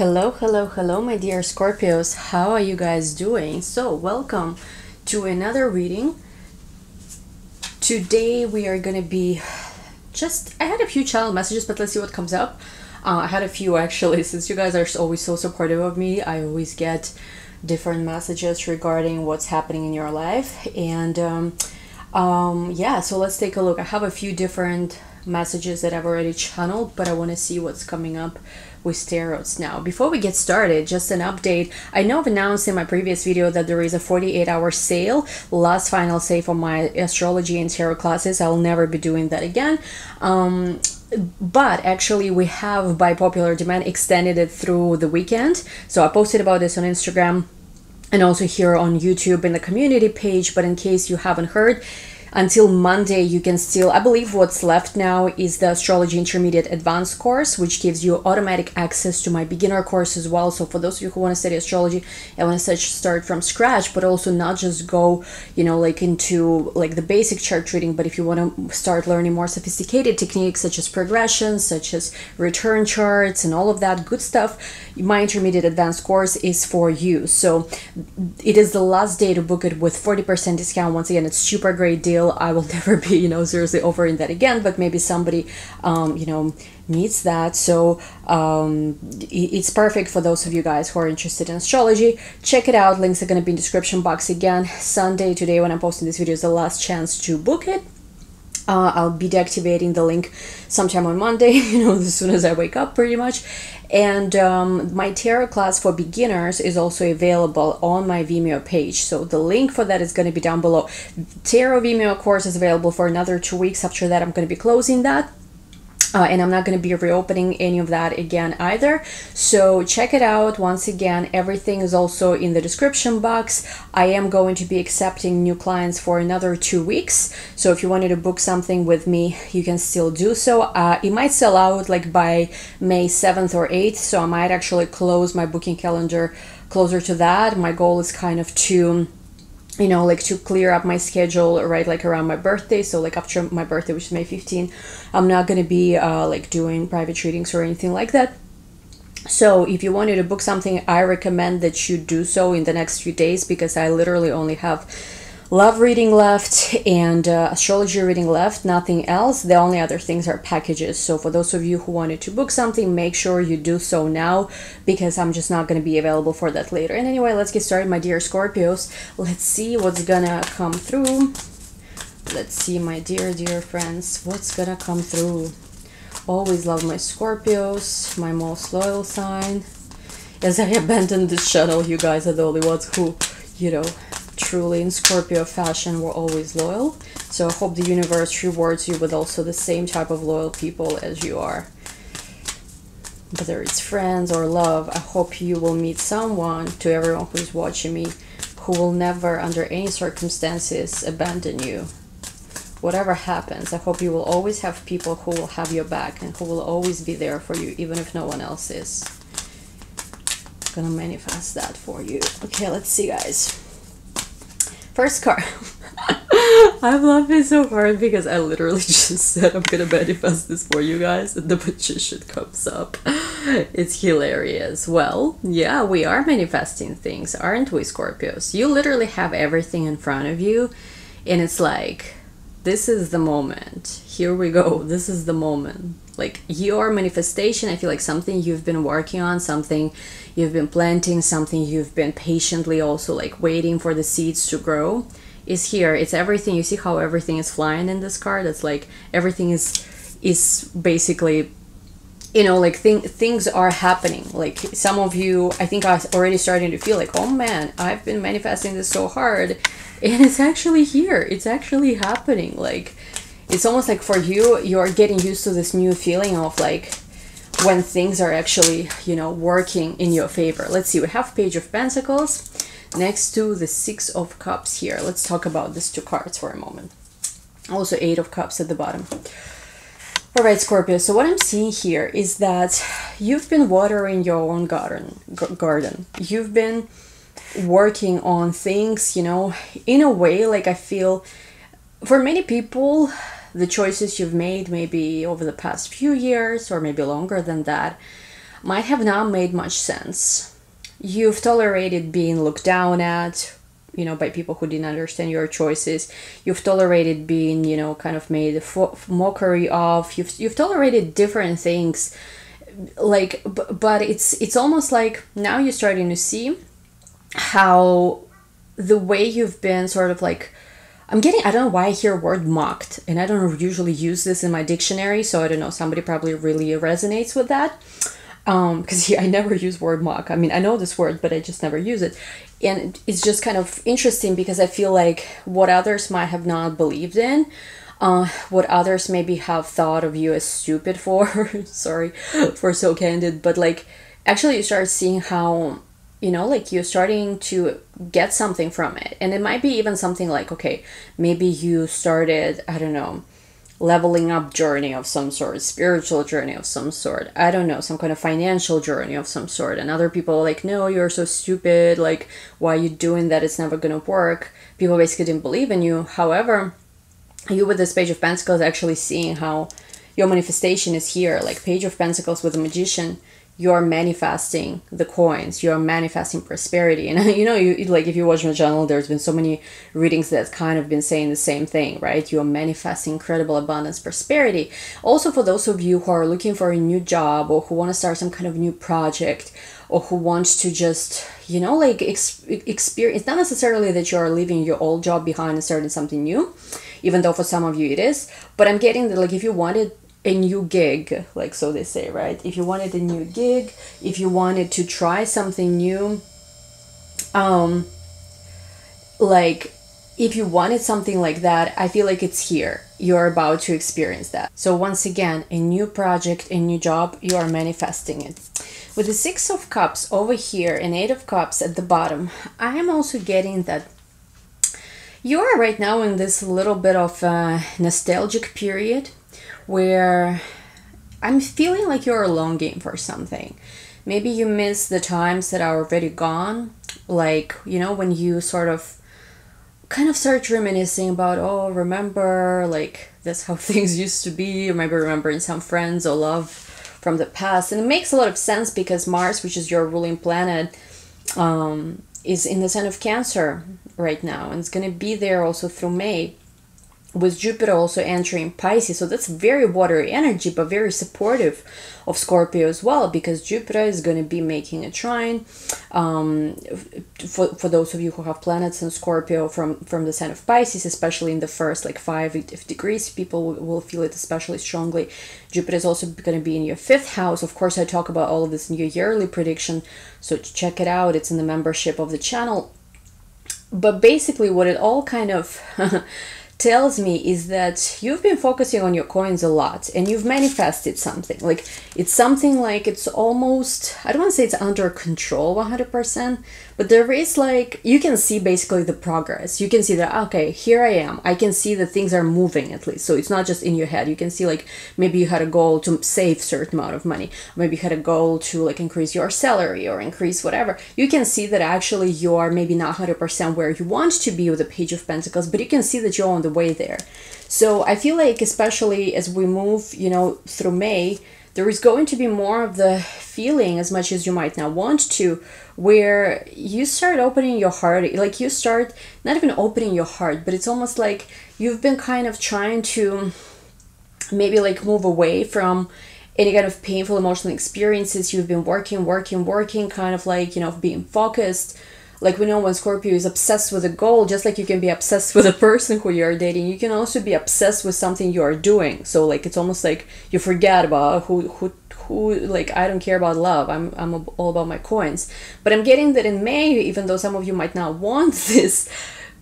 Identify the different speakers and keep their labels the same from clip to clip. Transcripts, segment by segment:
Speaker 1: Hello, hello, hello, my dear Scorpios. How are you guys doing? So, welcome to another reading. Today we are gonna be I had a few channel messages, but let's see what comes up. I had a few actually, since you guys are always so supportive of me. I always get different messages regarding what's happening in your life. And yeah, so let's take a look. I have a few different messages that I've already channeled, but I want to see what's coming up with tarots now. Before we get started, just an update. I know I've announced in my previous video that there is a 48-hour sale, last final sale for my astrology and tarot classes. I'll never be doing that again. But actually we have, by popular demand, extended it through the weekend. So I posted about this on Instagram and also here on YouTube in the community page. But in case you haven't heard, until Monday you can still, I believe what's left now is the Astrology Intermediate Advanced course, which gives you automatic access to my beginner course as well. So for those of you who want to study astrology and want to start from scratch, but also not just go, you know, like into like the basic chart reading, but if you want to start learning more sophisticated techniques such as progressions, such as return charts and all of that good stuff, my Intermediate Advanced course is for you. So it is the last day to book it with 40% discount. Once again, it's super great deal. I will never be, you know, seriously offering that again, but maybe somebody, you know, needs that. So it's perfect for those of you guys who are interested in astrology. Check it out. Links are going to be in the description box. Again, Sunday, today when I'm posting this video, is the last chance to book it. I'll be deactivating the link sometime on Monday, you know, as soon as I wake up pretty much. And my tarot class for beginners is also available on my Vimeo page. So the link for that is going to be down below. Tarot Vimeo course is available for another 2 weeks. After that, I'm going to be closing that. And I'm not going to be reopening any of that again either. So check it out. Once again, everything is also in the description box. I am going to be accepting new clients for another 2 weeks. So if you wanted to book something with me, you can still do so. It might sell out like by May 7th or 8th. So I might actually close my booking calendar closer to that. My goal is kind of to, you know, like to clear up my schedule right like around my birthday. So like after my birthday, which is May 15, I'm not going to be like doing private readings or anything like that. So if you wanted to book something, I recommend that you do so in the next few days, because I literally only have love reading left and astrology reading left, nothing else. The only other things are packages. So for those of you who wanted to book something, make sure you do so now, because I'm just not going to be available for that later. And anyway, let's get started, my dear Scorpios. Let's see what's gonna come through. Let's see, my dear friends, what's gonna come through. Always love my Scorpios, my most loyal sign. As I abandoned this channel, you guys are the only ones who, you know, truly in Scorpio fashion were always loyal. So I hope the universe rewards you with also the same type of loyal people as you are. Whether it's friends or love, I hope you will meet someone, to everyone who's watching me, who will never under any circumstances abandon you. Whatever happens, I hope you will always have people who will have your back and who will always be there for you, even if no one else is. I'm gonna manifest that for you. Okay, let's see, guys. First card. I'm laughing so hard because I literally just said I'm gonna manifest this for you guys, and the Magician comes up. It's hilarious. Well, yeah, we are manifesting things, aren't we, Scorpios? You literally have everything in front of you, and it's like, this is the moment. Here we go. This is the moment. Like your manifestation, I feel like something you've been working on, something you've been planting, something you've been patiently also like waiting for the seeds to grow is here. It's everything. You see how everything is flying in this card? It's like everything is basically, you know, like things are happening. Like some of you, I think, are already starting to feel like, oh man, I've been manifesting this so hard, and it's actually here. It's actually happening. Like it's almost like for you, you're getting used to this new feeling of like when things are actually, you know, working in your favor. Let's see, we have Page of Pentacles next to the Six of Cups here. Let's talk about these two cards for a moment. Also Eight of Cups at the bottom. All right, Scorpio, so what I'm seeing here is that you've been watering your own garden. You've been working on things, you know, in a way, like I feel for many people, the choices you've made maybe over the past few years or maybe longer than that might have not made much sense. You've tolerated being looked down at, you know, by people who didn't understand your choices. You've tolerated being, you know, kind of made a mockery of. You've tolerated different things, like, but it's almost like now you're starting to see how the way you've been sort of like, I don't know why I hear word mocked, and I don't usually use this in my dictionary, so I don't know, somebody probably really resonates with that. Because I never use word mock. I mean, I know this word, but I just never use it. And it's just kind of interesting because I feel like what others might have not believed in, what others maybe have thought of you as stupid for, sorry for so candid, but like actually you start seeing how, you know, like you're starting to get something from it. And it might be even something like, okay, maybe you started, I don't know, leveling up journey of some sort, spiritual journey of some sort, I don't know, some kind of financial journey of some sort. And other people are like, no, you're so stupid, like, why are you doing that? It's never gonna work. People basically didn't believe in you. However, you with this Page of Pentacles actually seeing how your manifestation is here, like Page of Pentacles with the Magician. You're manifesting the coins, you're manifesting prosperity. And you know, you like, if you watch my channel, there's been so many readings that kind of been saying the same thing, right? You're manifesting incredible abundance, prosperity. Also, for those of you who are looking for a new job, or who want to start some kind of new project, or who wants to just, you know, like experience, it's not necessarily that you are leaving your old job behind and starting something new, even though for some of you it is. But I'm getting that, like, if you wanted a new gig, like so they say, right? If you wanted a new gig, if you wanted to try something new, like if you wanted something like that, I feel like it's here. You're about to experience that. So once again, a new project, a new job, you are manifesting it. With the Six of Cups over here and Eight of Cups at the bottom, I am also getting that you are right now in this little bit of a nostalgic period where I'm feeling like you're longing for something. Maybe you miss the times that are already gone, like, you know, when you sort of kind of start reminiscing about, oh, remember, like, that's how things used to be, or maybe remembering some friends or love from the past. And it makes a lot of sense because Mars, which is your ruling planet, is in the sign of Cancer right now, and it's going to be there also through May, with Jupiter also entering Pisces. So that's very watery energy, but very supportive of Scorpio as well, because Jupiter is going to be making a trine. For those of you who have planets in Scorpio from the sign of Pisces, especially in the first like 5 degrees, people will feel it especially strongly. Jupiter is also going to be in your 5th house. Of course, I talk about all of this in your yearly prediction, so check it out. It's in the membership of the channel. But basically what it all kind of tells me is that you've been focusing on your coins a lot, and you've manifested something. Like, it's something like, it's almost, I don't want to say it's under control 100%, but there is like, you can see basically the progress. You can see that, okay, here I am. I can see that things are moving at least. So it's not just in your head. You can see like, maybe you had a goal to save certain amount of money. Maybe you had a goal to like increase your salary or increase whatever. You can see that actually you're maybe not 100% where you want to be with the Page of Pentacles, but you can see that you're on the way there. So I feel like, especially as we move, you know, through May, there is going to be more of the feeling, as much as you might not want to, where you start opening your heart. Like, you start not even opening your heart, but it's almost like you've been kind of trying to maybe like move away from any kind of painful emotional experiences. You've been working, kind of like, you know, being focused. Like, we know when Scorpio is obsessed with a goal, just like you can be obsessed with a person who you're dating, you can also be obsessed with something you are doing. So like, it's almost like you forget about who like, I don't care about love. I'm all about my coins. But I'm getting that in May, even though some of you might not want this,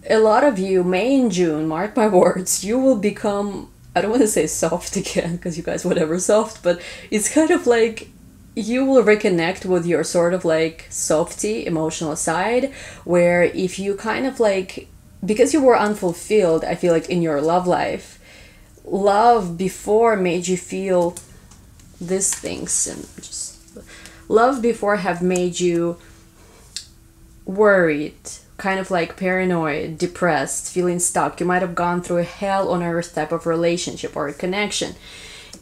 Speaker 1: a lot of you, May and June, mark my words, you will become, I don't want to say soft again, because you guys whatever soft, but it's kind of like, you will reconnect with your sort of like softy emotional side, where if you kind of like, because you were unfulfilled, I feel like in your love life, love before made you feel these things, and just love before have made you worried, kind of like paranoid, depressed, feeling stuck. You might have gone through a hell on earth type of relationship or a connection.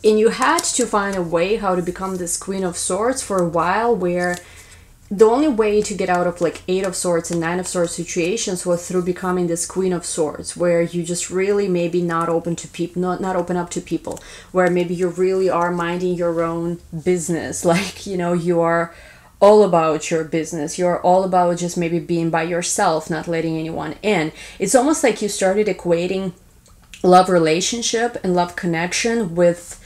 Speaker 1: And you had to find a way how to become this Queen of Swords for a while, where the only way to get out of like Eight of Swords and Nine of Swords situations was through becoming this Queen of Swords, where you just really maybe not open to people, not open up to people, where maybe you really are minding your own business, like, you know, you are all about your business, you're all about just maybe being by yourself, not letting anyone in. It's almost like you started equating love relationship and love connection with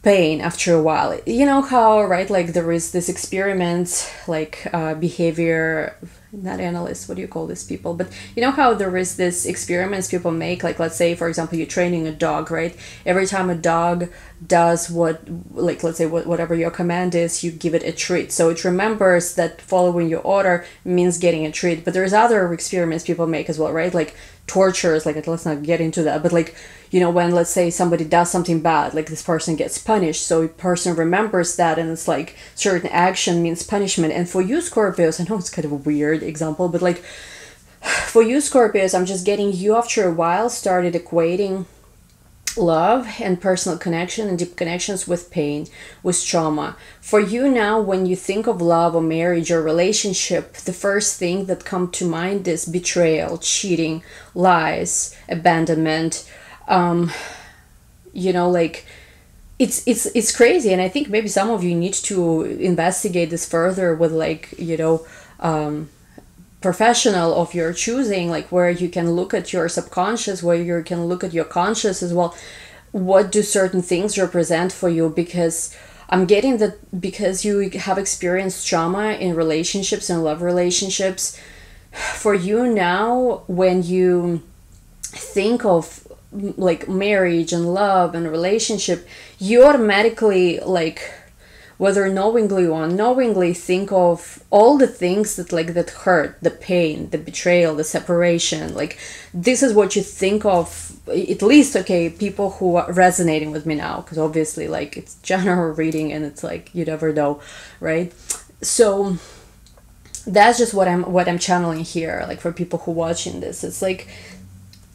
Speaker 1: pain after a while. You know how, right, like there is this experiment, like behavior, not analysts, what do you call these people, but you know how there is this experiments people make, like let's say for example you're training a dog, right? Every time a dog does what, like let's say whatever your command is, you give it a treat, so it remembers that following your order means getting a treat. But there's other experiments people make as well, right? Like tortures, like let's not get into that, but like, you know, when let's say somebody does something bad, like this person gets punished, so a person remembers that, and it's like certain action means punishment. And for you Scorpios, I know it's kind of a weird example, but like for you Scorpios, I'm just getting you after a while started equating love and personal connection and deep connections with pain, with trauma. For you now, when you think of love or marriage or relationship, the first thing that come to mind is betrayal, cheating, lies, abandonment. You know, like it's crazy. And I think maybe some of you need to investigate this further with like, you know, professional of your choosing, like where you can look at your subconscious, where you can look at your conscious as well. What do certain things represent for you? Because I'm getting that because you have experienced trauma in relationships and love relationships, for you now, when you think of like marriage and love and relationship, you automatically, like whether knowingly or unknowingly, think of all the things that like that hurt, the pain, the betrayal, the separation. Like this is what you think of, at least, okay, people who are resonating with me now, because obviously like it's general reading and it's like you never know, right? So that's just what I'm channeling here, like for people who watching this. It's like,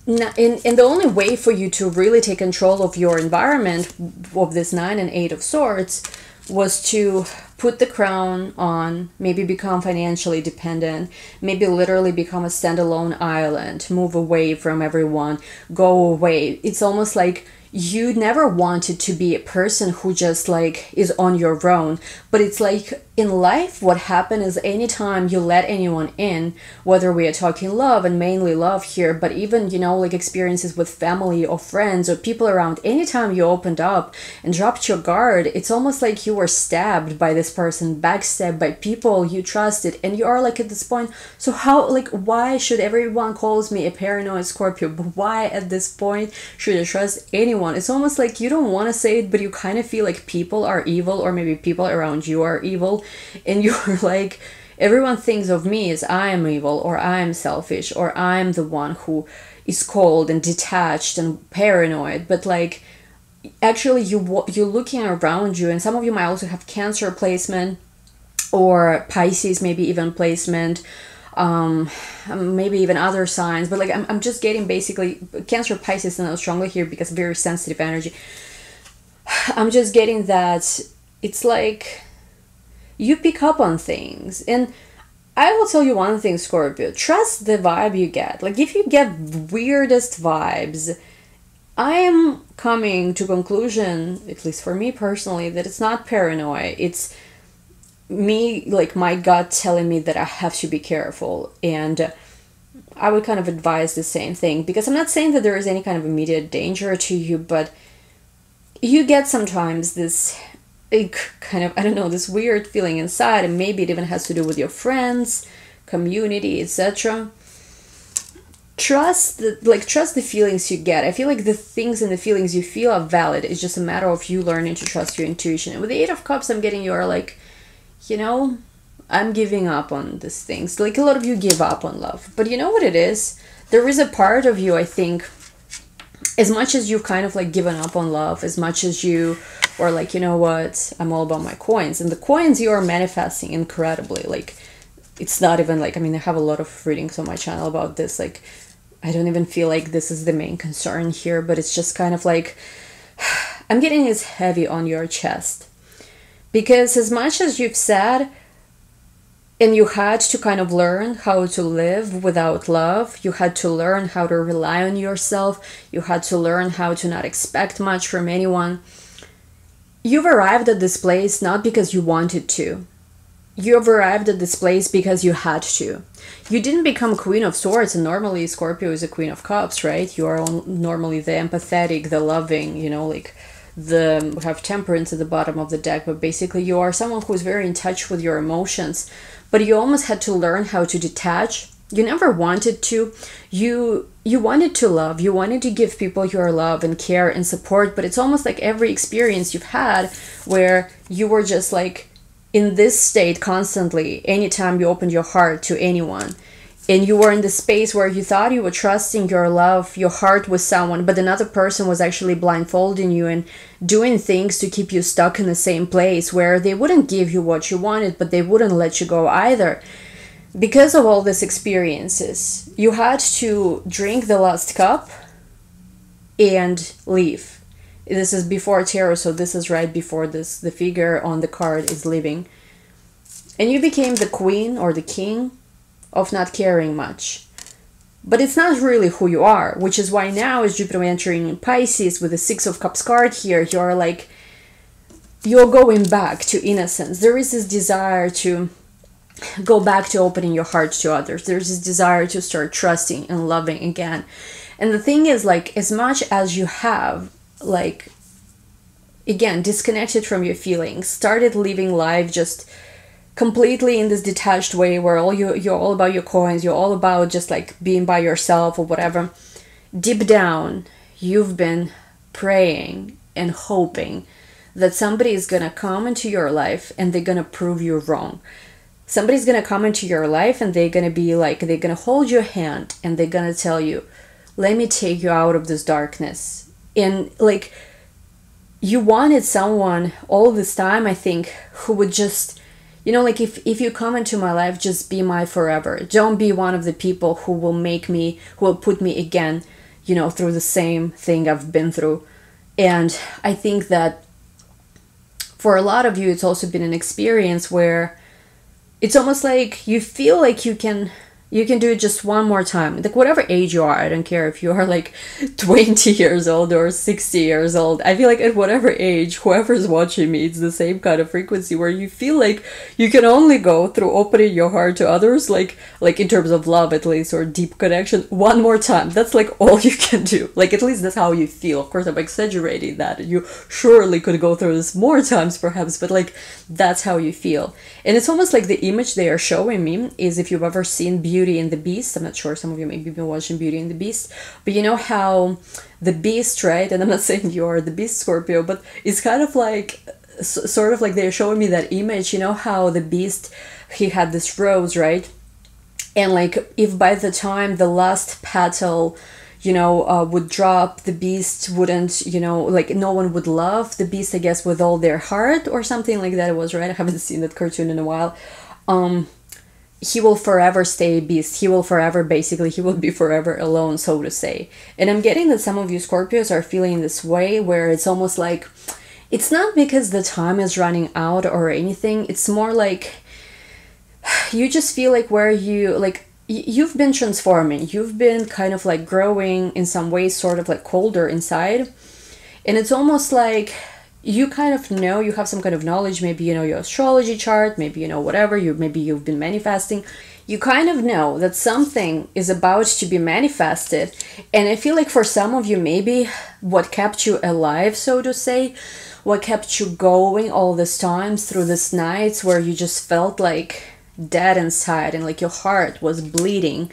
Speaker 1: and the only way for you to really take control of your environment of this 9 and 8 of Swords was to put the crown on, maybe become financially dependent, maybe literally become a standalone island, move away from everyone, go away. It's almost like you never wanted to be a person who just like is on your own. But it's like in life, what happened is anytime you let anyone in, whether we are talking love and mainly love here, but even, you know, like experiences with family or friends or people around, anytime you opened up and dropped your guard, it's almost like you were stabbed by this person, backstabbed by people you trusted. And you are like at this point, so how, like, why should everyone calls me a paranoid Scorpio, but why at this point should I trust anyone? It's almost like you don't want to say it, but you kind of feel like people are evil, or maybe people around you are evil, and you're like, everyone thinks of me as I am evil, or I am selfish, or I'm the one who is cold and detached and paranoid. But like actually you're looking around you, and some of you might also have Cancer placement or Pisces, maybe even placement, maybe even other signs. But like I'm just getting basically Cancer, Pisces, and strongly here because very sensitive energy. I'm just getting that it's like you pick up on things. And I will tell you one thing, Scorpio, trust the vibe you get. Like if you get weirdest vibes, I am coming to conclusion, at least for me personally, that it's not paranoia. It's me, like my gut telling me that I have to be careful. And I would kind of advise the same thing, because I'm not saying that there is any kind of immediate danger to you, but you get sometimes this kind of, I don't know, this weird feeling inside, and maybe it even has to do with your friends, community, etc. Trust the feelings you get. I feel like the things and the feelings you feel are valid. It's just a matter of you learning to trust your intuition. And with the 8 of Cups, I'm getting you are like, you know, I'm giving up on these things. Like a lot of you give up on love. But you know what it is? There is a part of you, I think, as much as you've kind of like given up on love, as much as you or like, you know what, I'm all about my coins. And the coins you are manifesting incredibly. Like, it's not even like, I mean, I have a lot of readings on my channel about this. Like, I don't even feel like this is the main concern here, but it's just kind of like, I'm getting it's heavy on your chest. Because as much as you've said, and you had to kind of learn how to live without love, you had to learn how to rely on yourself, you had to learn how to not expect much from anyone. You've arrived at this place not because you wanted to. You've arrived at this place because you had to. You didn't become Queen of Swords, and normally Scorpio is a Queen of Cups, right? You are normally the empathetic, the loving, you know, like the have Temperance at the bottom of the deck, but basically you are someone who's very in touch with your emotions, but you almost had to learn how to detach. You never wanted to. You wanted to love, you wanted to give people your love and care and support, but it's almost like every experience you've had where you were just like in this state constantly anytime you opened your heart to anyone. And you were in the space where you thought you were trusting your love, your heart with someone, but another person was actually blindfolding you and doing things to keep you stuck in the same place where they wouldn't give you what you wanted, but they wouldn't let you go either. Because of all these experiences, you had to drink the last cup and leave. This is before tarot, so this is right before this. The figure on the card is leaving. And you became the queen or the king of not caring much. But it's not really who you are, which is why now as Jupiter entering in Pisces with the Six of Cups card here, you're like, you're going back to innocence. There is this desire to go back to opening your heart to others. There's this desire to start trusting and loving again. And the thing is, like, as much as you have, like, again, disconnected from your feelings, started living life just completely in this detached way where you're all about your coins, you're all about just like being by yourself or whatever, deep down you've been praying and hoping that somebody is gonna come into your life and they're gonna prove you wrong. Somebody's gonna come into your life and they're gonna be like, they're gonna hold your hand and they're gonna tell you, let me take you out of this darkness. And like, you wanted someone all this time, I think, who would just, you know, like if you come into my life, just be my forever. Don't be one of the people who will make me, who will put me again, you know, through the same thing I've been through. And I think that for a lot of you, it's also been an experience where it's almost like you feel like you can do it just one more time. Like whatever age you are, I don't care if you are like 20 years old or 60 years old. I feel like at whatever age, whoever's watching me, it's the same kind of frequency where you feel like you can only go through opening your heart to others, like in terms of love at least, or deep connection, one more time. That's like all you can do. Like at least that's how you feel. Of course, I'm exaggerating that. You surely could go through this more times perhaps, but like that's how you feel. And it's almost like the image they are showing me is, if you've ever seen Beauty and the Beast, I'm not sure, some of you maybe been watching Beauty and the Beast, but you know how the Beast, right, and I'm not saying you are the Beast, Scorpio, but it's kind of like, sort of like they're showing me that image, you know how the Beast, he had this rose, right, and like if by the time the last petal, you know, would drop, the Beast wouldn't, you know, like no one would love the Beast, I guess, with all their heart or something like that. It was, right? I haven't seen that cartoon in a while. He will forever stay a beast. He will forever, basically, he will be forever alone, so to say. And I'm getting that some of you Scorpios are feeling this way, where it's almost like, it's not because the time is running out or anything. It's more like you just feel like where you, like, you've been transforming. You've been kind of like growing in some ways, sort of like colder inside. And it's almost like you kind of know, you have some kind of knowledge, maybe you know your astrology chart, maybe you know whatever, maybe you've been manifesting. You kind of know that something is about to be manifested. And I feel like for some of you, maybe what kept you alive, so to say, what kept you going all this time through these nights where you just felt like dead inside and like your heart was bleeding,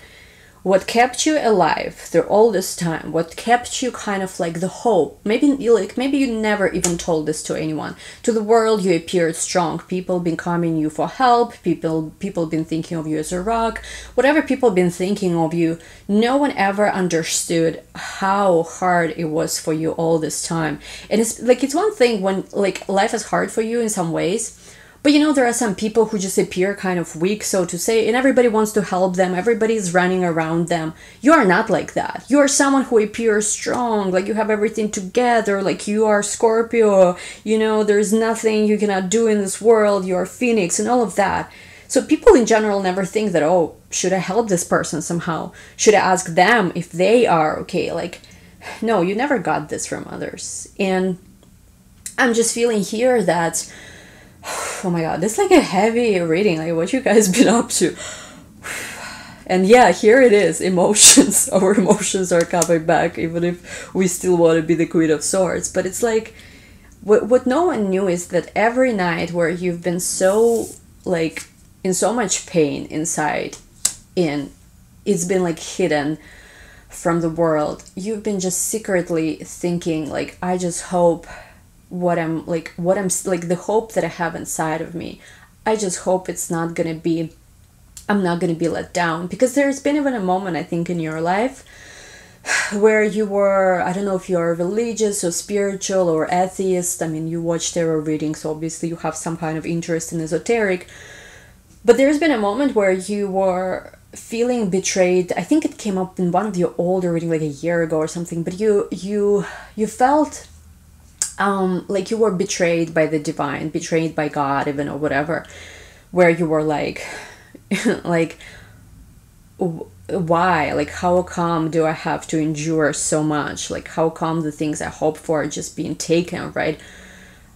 Speaker 1: what kept you alive through all this time, what kept you kind of like the hope, maybe you never even told this to anyone, to the world you appeared strong, people been coming you for help, people been thinking of you as a rock, whatever people been thinking of you, no one ever understood how hard it was for you all this time. And it's like, it's one thing when like life is hard for you in some ways, But you know, there are some people who just appear kind of weak, so to say, and everybody wants to help them. Everybody's running around them. You are not like that. You are someone who appears strong, like you have everything together, like you are Scorpio. You know, there's nothing you cannot do in this world. You are Phoenix and all of that. So people in general never think that, oh, should I help this person somehow? Should I ask them if they are okay? Like, no, you never got this from others. And I'm just feeling here that, oh my god, this is like a heavy reading, like what you guys been up to. And yeah, here it is, emotions. Our emotions are coming back, even if we still want to be the Queen of Swords. But it's like, what no one knew is that every night where you've been so, like, in so much pain inside, it's been like hidden from the world, you've been just secretly thinking, like, I just hope the hope that I have inside of me, I just hope I'm not gonna be let down. Because there's been even a moment, I think, in your life where you were, I don't know if you're religious or spiritual or atheist. I mean, you watch tarot readings, so obviously you have some kind of interest in esoteric. But there's been a moment where you were feeling betrayed. I think it came up in one of your older readings, like a year ago or something. But you felt like you were betrayed by the divine, betrayed by God, even, or whatever. Where you were like, like, why? Like, how come do I have to endure so much? Like, how come the things I hope for are just being taken, right?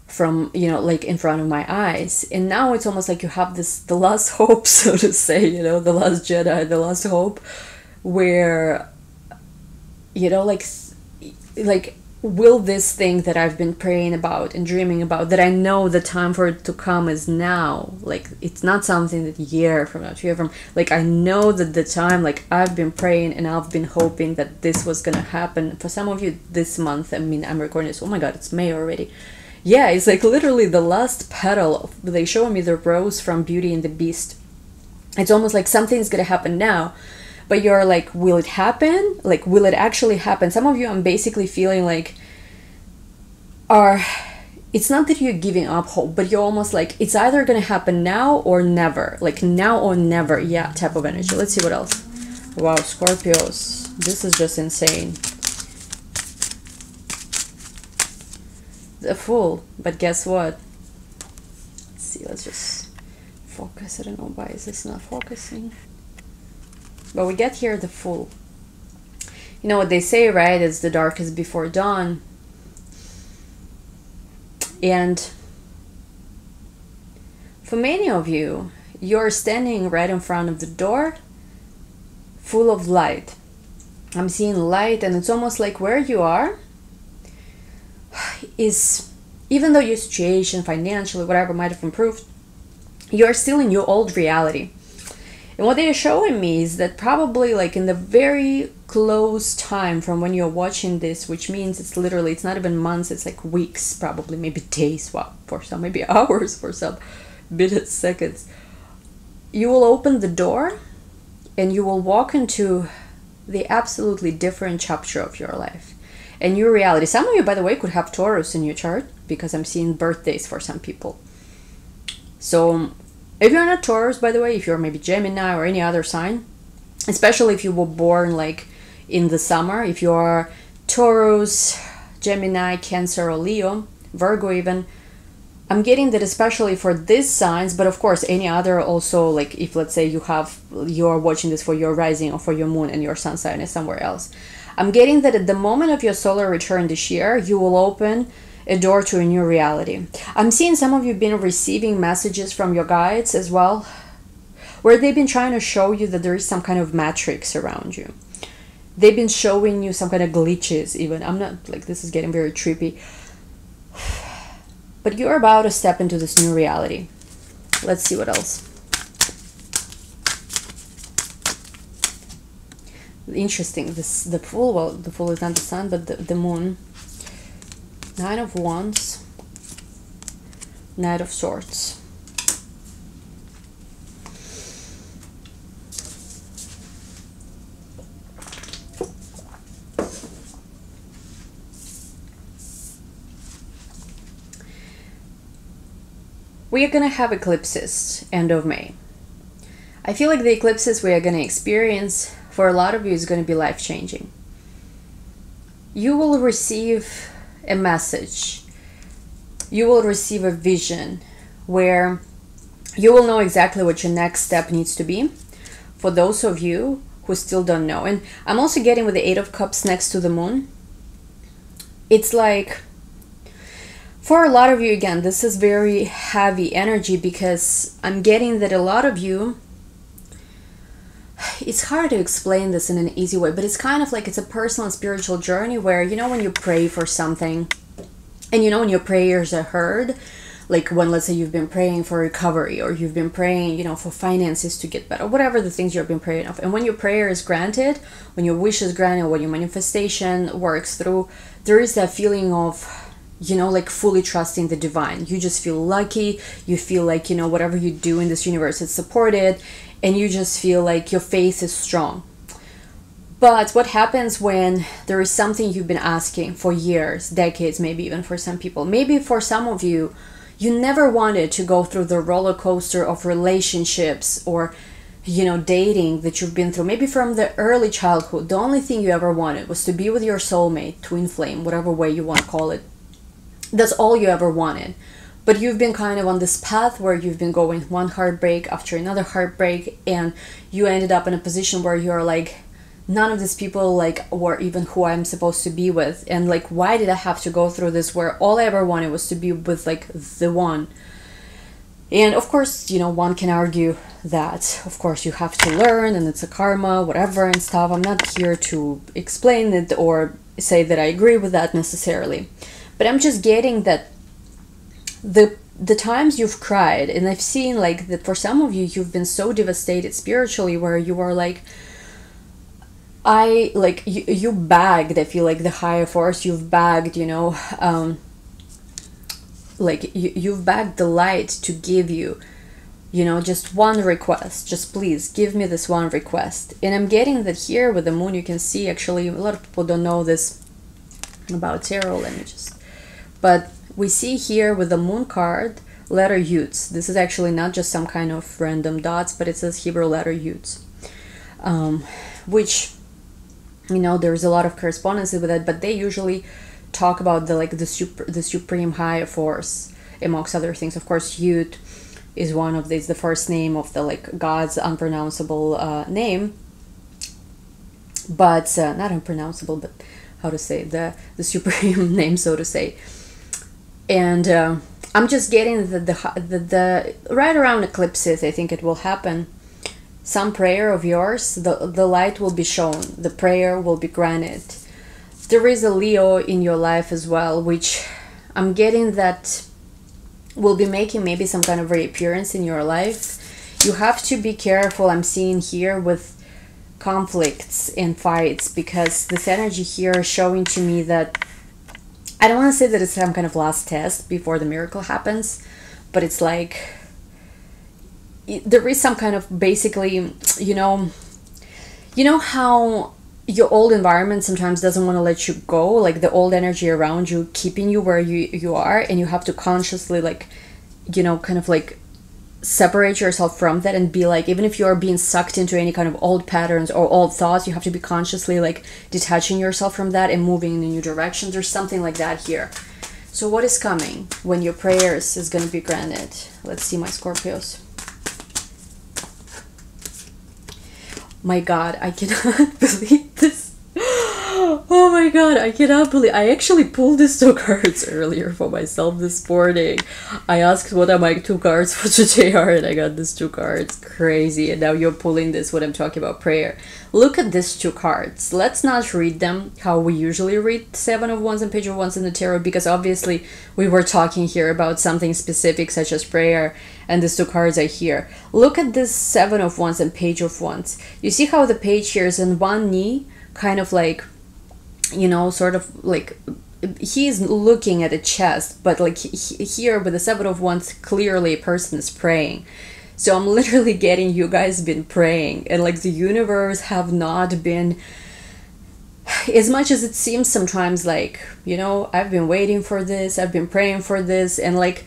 Speaker 1: From, you know, like in front of my eyes. And now it's almost like you have the last hope, so to say, you know, the last Jedi, the last hope, where, you know, like will this thing that I've been praying about and dreaming about, that I know the time for it to come is now, like, it's not something that year from now, 2 years from, like, I know that the time, like, I've been praying and I've been hoping that this was gonna happen. For some of you this month, I mean, I'm recording this, oh my god, it's May already. Yeah, it's like literally the last petal. They show me the rose from Beauty and the Beast. It's almost like something's gonna happen now, but you're like, will it happen? Like, will it actually happen? Some of you, I'm basically feeling like, it's not that you're giving up hope, but you're almost like, it's either gonna happen now or never. Like, now or never, yeah, type of energy. Let's see what else. Wow, Scorpios, this is just insane. The Fool, but guess what? Let's see, let's just focus. I don't know why is this not focusing. But we get here the Fool. You know what they say, right? It's the darkest before dawn. And for many of you, you're standing right in front of the door, full of light. I'm seeing light, and it's almost like where you are is, even though your situation financially, whatever, might have improved, you're still in your old reality. And what they're showing me is that probably, like, in the very close time from when you're watching this, which means it's literally, it's not even months, it's like weeks, probably, maybe days, well, for some, maybe hours, for some, minutes, seconds, you will open the door and you will walk into the absolutely different chapter of your life and your reality. Some of you, by the way, could have Taurus in your chart, because I'm seeing birthdays for some people. So if you're not Taurus, by the way, if you're maybe Gemini or any other sign, especially if you were born like in the summer, if you are Taurus, Gemini, Cancer, or Leo, Virgo even, I'm getting that especially for these signs, but of course any other also, like if let's say you're watching this for your rising or for your moon and your sun sign is somewhere else, I'm getting that at the moment of your solar return this year, you will open a door to a new reality. I'm seeing some of you been receiving messages from your guides as well, where they've been trying to show you that there is some kind of matrix around you. They've been showing you some kind of glitches even. I'm not, like, this is getting very trippy. But you're about to step into this new reality. Let's see what else. Interesting. The Fool, well, the Fool is not the sun, but the moon. Nine of Wands. Knight of Swords. we are going to have eclipses end of May. I feel like the eclipses we are going to experience for a lot of you is going to be life-changing. You will receive a message. You will receive a vision where you will know exactly what your next step needs to be. For those of you who still don't know. And I'm also getting with the Eight of Cups next to the moon. It's like, for a lot of you, again, this is very heavy energy, because I'm getting that a lot of you, it's hard to explain this in an easy way, but it's kind of like it's a personal and spiritual journey where, you know, when you pray for something and you know when your prayers are heard, like when, let's say, you've been praying for recovery, or you've been praying, you know, for finances to get better, whatever the things you've been praying of. And when your prayer is granted, when your wish is granted, when your manifestation works through, there is that feeling of, you know, like fully trusting the divine. You just feel lucky. You feel like, you know, whatever you do in this universe is supported, and you just feel like your faith is strong. But what happens when there is something you've been asking for years, decades, maybe even for some people, maybe for some of you, you never wanted to go through the roller coaster of relationships or, you know, dating that you've been through, maybe from the early childhood. The only thing you ever wanted was to be with your soulmate, twin flame, whatever way you want to call it. That's all you ever wanted. But you've been kind of on this path where you've been going one heartbreak after another heartbreak, and you ended up in a position where you're like, none of these people like were even who I'm supposed to be with, and like, why did I have to go through this where all I ever wanted was to be with like the one? And of course, you know, one can argue that of course you have to learn and it's a karma, whatever and stuff. I'm not here to explain it or say that I agree with that necessarily, but I'm just getting that the times you've cried, and I've seen like that for some of you, you've been so devastated spiritually where you are like, you begged, I feel like the higher force, you've begged, you know, like you've begged the light to give you, you know, just one request, just please give me this one request. And I'm getting that here with the moon. You can see, actually, a lot of people don't know this about tarot, let me just, but we see here with the moon card, letter Yuts. This is actually not just some kind of random dots, but it says Hebrew letter Yuts, which, you know, there's a lot of correspondence with it, but they usually talk about the supreme higher force, amongst other things. Of course, Yud is one of these, the first name of the like God's unpronounceable name, but not unpronounceable, but how to say, the supreme name, so to say. And I'm just getting the right around eclipses, I think it will happen. Some prayer of yours, the light will be shown, the prayer will be granted. There is a Leo in your life as well, which I'm getting that will be making maybe some kind of reappearance in your life. You have to be careful, I'm seeing here, with conflicts and fights, because this energy here is showing to me that, I don't want to say that it's some kind of last test before the miracle happens, but it's like there is some kind of, basically, you know how your old environment sometimes doesn't want to let you go, like the old energy around you keeping you where you are, and you have to consciously, like, you know, kind of like separate yourself from that and be like, even if you're being sucked into any kind of old patterns or old thoughts, you have to be consciously like detaching yourself from that and moving in a new direction. There's something like that here. So what is coming when your prayers is going to be granted? Let's see, my Scorpios. My God, I cannot believe this. Oh my God, I cannot believe, I actually pulled these two cards earlier for myself this morning. I asked what are my two cards for today are, and I got these two cards. Crazy. And now you're pulling this when I'm talking about prayer. Look at these two cards. Let's not read them how we usually read Seven of Wands and Page of Wands in the tarot, because obviously we were talking here about something specific such as prayer, and these two cards are here. Look at this Seven of Wands and Page of Wands. You see how the page here is on one knee, kind of like, you know, sort of like he's looking at a chest, but like here with the Seven of Wands, clearly a person is praying. So I'm literally getting you guys been praying, and like the universe have not been, as much as it seems sometimes like, you know, I've been waiting for this, I've been praying for this, and like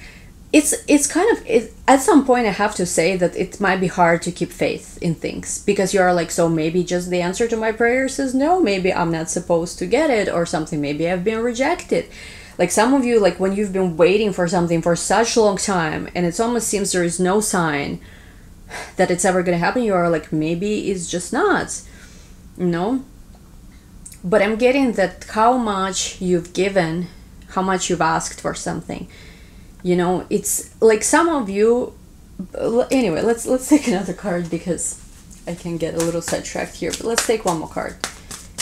Speaker 1: it's kind of at some point I have to say that it might be hard to keep faith in things, because you're like, so maybe just the answer to my prayers is no, maybe I'm not supposed to get it or something, maybe I've been rejected. Like some of you, like when you've been waiting for something for such a long time and it almost seems there is no sign that it's ever going to happen, you're like, maybe it's just not, you know. But I'm getting that how much you've given, how much you've asked for something, you know, it's like some of you. Anyway, let's take another card because I can get a little sidetracked here, but let's take one more card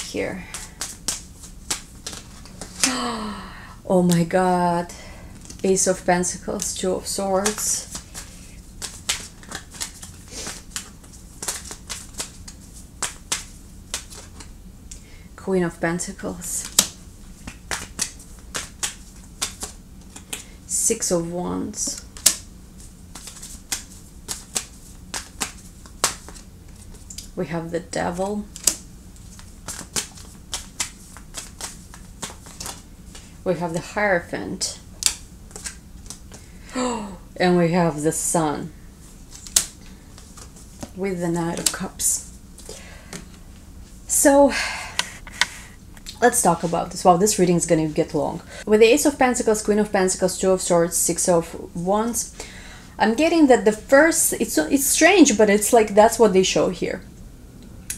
Speaker 1: here. Oh my God, Ace of Pentacles, Two of Swords, Queen of Pentacles, Six of Wands, we have the Devil, we have the Hierophant, and we have the Sun with the Knight of Cups. So let's talk about this. Wow, this reading is going to get long. With the Ace of Pentacles, Queen of Pentacles, Two of Swords, Six of Wands, I'm getting that the first, it's strange, but it's like that's what they show here.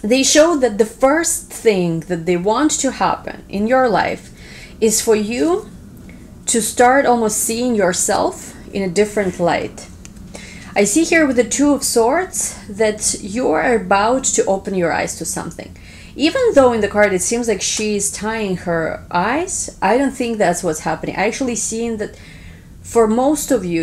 Speaker 1: They show that the first thing that they want to happen in your life is for you to start almost seeing yourself in a different light. I see here with the Two of Swords that you are about to open your eyes to something. Even though in the card it seems like she's tying her eyes, I don't think that's what's happening. I actually seen that for most of you,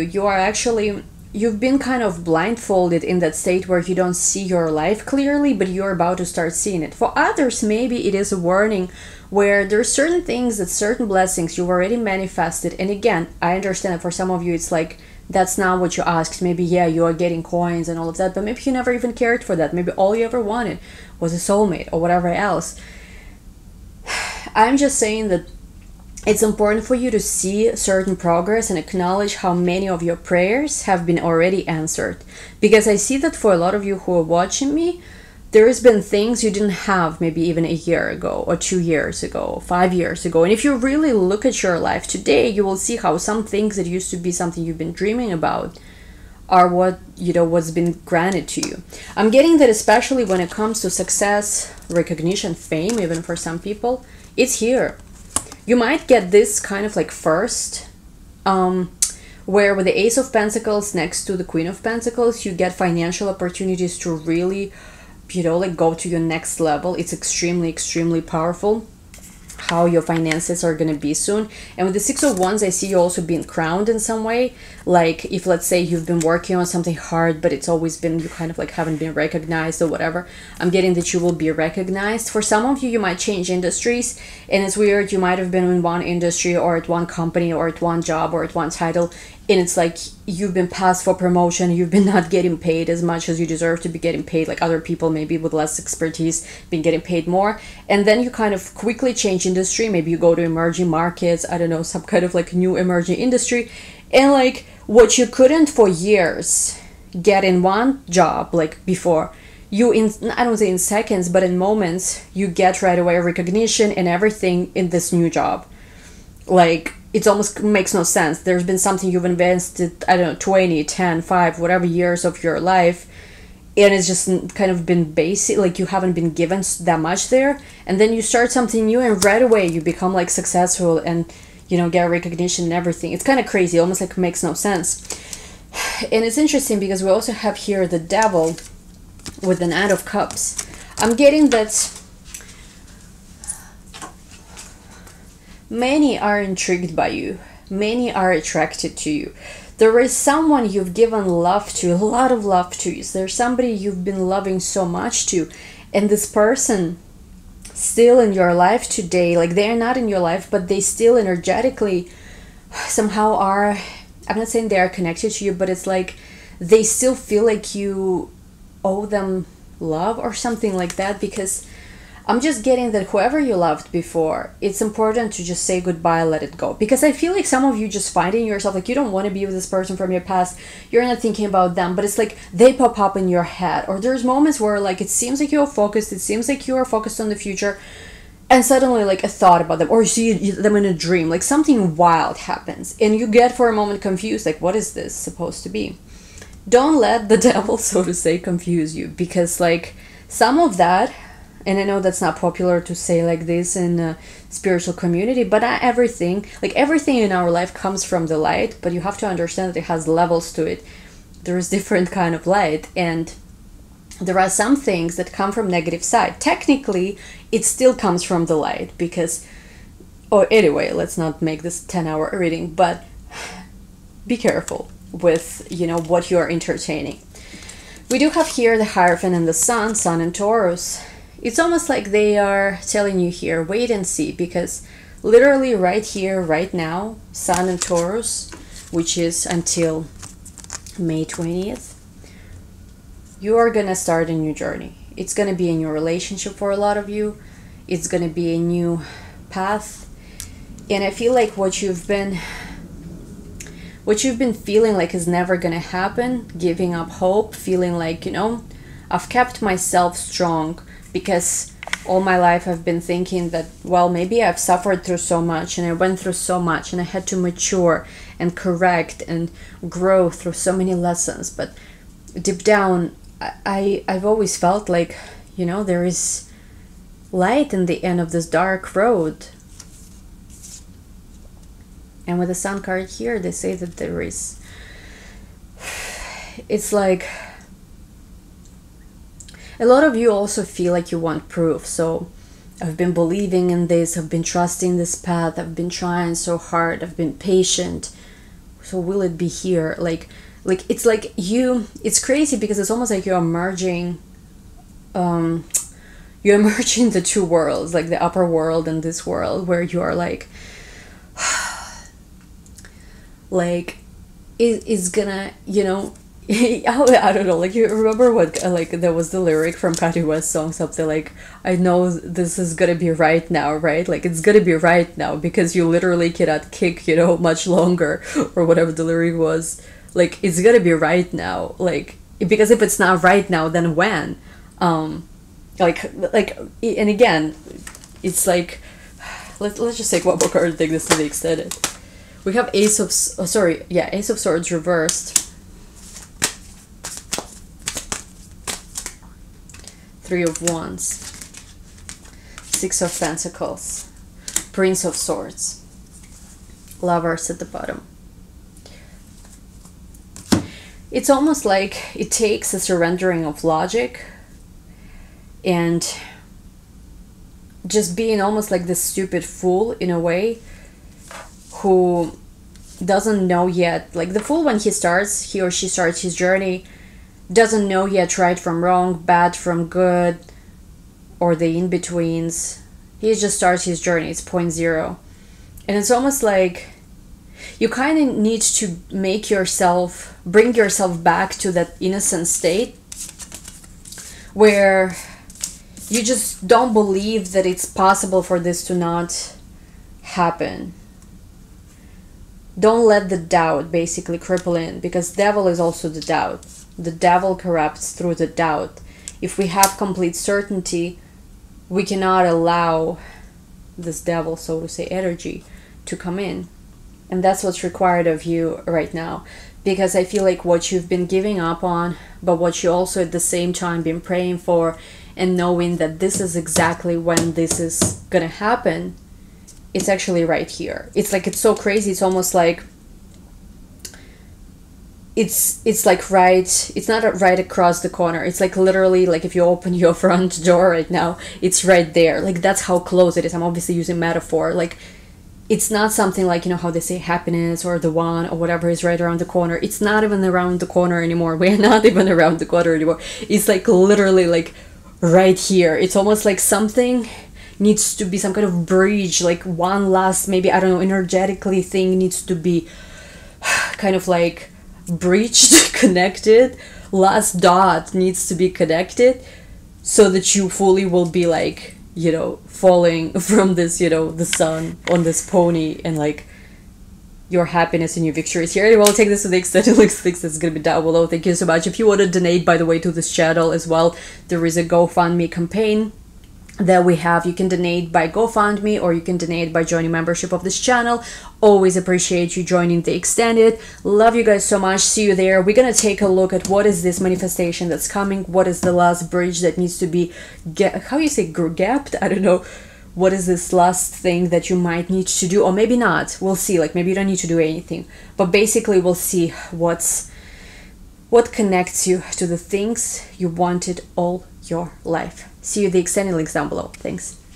Speaker 1: you've been kind of blindfolded in that state where you don't see your life clearly, but you're about to start seeing it. For others, maybe it is a warning where there's certain things, that certain blessings you've already manifested. And again, I understand that for some of you, it's like, that's not what you asked. Maybe, yeah, you are getting coins and all of that, but maybe you never even cared for that. Maybe all you ever wanted was a soulmate or whatever else. I'm just saying that it's important for you to see certain progress and acknowledge how many of your prayers have been already answered. Because I see that for a lot of you who are watching me, there has been things you didn't have maybe even a year ago or 2 years ago or 5 years ago. And if you really look at your life today, you will see how some things that used to be something you've been dreaming about are what, you know, what's been granted to you. I'm getting that especially when it comes to success, recognition, fame, even for some people, it's here. You might get this kind of like first, where with the Ace of Pentacles next to the Queen of Pentacles, you get financial opportunities to really, you know, like go to your next level. It's extremely, extremely powerful how your finances are going to be soon. And with the Six of Wands, I see you also being crowned in some way. Like if, let's say, you've been working on something hard, but it's always been, you kind of like haven't been recognized or whatever. I'm getting that you will be recognized. For some of you, you might change industries, and it's weird. You might have been in one industry or at one company or at one job or at one title, and it's like you've been passed for promotion, you've been not getting paid as much as you deserve to be getting paid, like other people maybe with less expertise been getting paid more. And then you kind of quickly change industry, maybe you go to emerging markets, I don't know, some kind of like new emerging industry, and like what you couldn't for years get in one job, like before, you in, I don't say in seconds, but in moments, you get right away recognition and everything in this new job. Like, it almost makes no sense. There's been something you've invested, I don't know, 20, 10, 5, whatever years of your life, and it's just kind of been basic, like you haven't been given that much there, and then you start something new and right away you become like successful and, you know, get recognition and everything. It's kind of crazy, almost like makes no sense. And it's interesting because we also have here the Devil with the Knight of Cups. I'm getting that many are intrigued by you. Many are attracted to you. There is someone you've given love to, a lot of love to. There's somebody you've been loving so much to. And this person still in your life today, like they're not in your life, but they still energetically somehow are, I'm not saying they are connected to you, but it's like they still feel like you owe them love or something like that, because I'm just getting that whoever you loved before, it's important to just say goodbye, let it go. Because I feel like some of you just finding yourself, like you don't want to be with this person from your past, you're not thinking about them, but it's like they pop up in your head. Or there's moments where like it seems like you're focused, it seems like you're focused on the future, and suddenly like a thought about them, or you see them in a dream, like something wild happens, and you get for a moment confused, like what is this supposed to be? Don't let the devil, so to say, confuse you, because like some of that, and I know that's not popular to say like this in a spiritual community, but not everything, like everything in our life comes from the light, but you have to understand that it has levels to it. There is different kind of light, and there are some things that come from negative side. Technically, it still comes from the light, because, oh, anyway, let's not make this 10-hour reading, but be careful with, you know, what you're entertaining. We do have here the Hierophant and the Sun and Taurus. It's almost like they are telling you here, wait and see, because literally right here, right now, Sun and Taurus, which is until May 20th, you are going to start a new journey. It's going to be a new relationship for a lot of you. It's going to be a new path. And I feel like what you've been feeling like is never going to happen, giving up hope, feeling like, you know, I've kept myself strong, because all my life I've been thinking that, well, maybe I've suffered through so much and I went through so much and I had to mature and correct and grow through so many lessons. But deep down, I've always felt like, you know, there is light in the end of this dark road. And with the Sun card here, they say that there is, it's like, a lot of you also feel like you want proof. So I've been believing in this, I've been trusting this path, I've been trying so hard, I've been patient. So will it be here? Like it's like you, it's crazy because it's almost like you're merging the two worlds, like the upper world and this world, where you are like it's gonna, you know, I don't know, like you remember what, like there was the lyric from Kanye West's song, something like, I know this is gonna be right now, right? Like it's gonna be right now because you literally cannot kick, you know, much longer, or whatever the lyric was. Like it's gonna be right now, like, because if it's not right now, then when? Like and again, it's like, let's just take one more card and take this to the extended. We have Ace of Swords reversed, 3 of Wands, 6 of Pentacles, Prince of Swords, Lovers at the bottom. It's almost like it takes a surrendering of logic and just being almost like this stupid fool in a way, who doesn't know yet, like the fool when he or she starts his journey, doesn't know yet right from wrong, bad from good, or the in-betweens. He just starts his journey, it's point zero. And it's almost like you kind of need to bring yourself back to that innocent state where you just don't believe that it's possible for this to not happen. Don't let the doubt basically cripple in, because devil is also the doubt. The devil corrupts through the doubt. If we have complete certainty, we cannot allow this devil, so to say, energy to come in. And that's what's required of you right now. Because I feel like what you've been giving up on, but what you also at the same time been praying for, and knowing that this is exactly when this is gonna happen, it's actually right here. It's like, it's so crazy. It's almost like it's like right, it's not right across the corner. It's like literally, like if you open your front door right now, it's right there. Like that's how close it is. I'm obviously using metaphor. Like it's not something like, you know how they say happiness or the one or whatever is right around the corner. It's not even around the corner anymore. We're not even around the corner anymore. It's like literally like right here. It's almost like something needs to be, some kind of bridge, like one last, maybe, I don't know, energetically thing needs to be kind of like breached, connected, last dot needs to be connected, so that you fully will be like you know, falling from this, you know, the sun on this pony, and like your happiness and your victories here. And we'll take this to the extent it looks like it's gonna be down below. Thank you so much. If you want to donate, by the way, to this channel as well, there is a GoFundMe campaign that we have. You can donate by GoFundMe, or you can donate by joining membership of this channel. Always appreciate you joining the extended. Love you guys so much. See you there. We're gonna take a look at what is this manifestation that's coming. What is the last bridge that needs to be how you say gapped? I don't know. What is this last thing that you might need to do, or maybe not? We'll see. Like, maybe you don't need to do anything, but basically we'll see what connects you to the things you wanted all your life. See you the extended links down below. Thanks.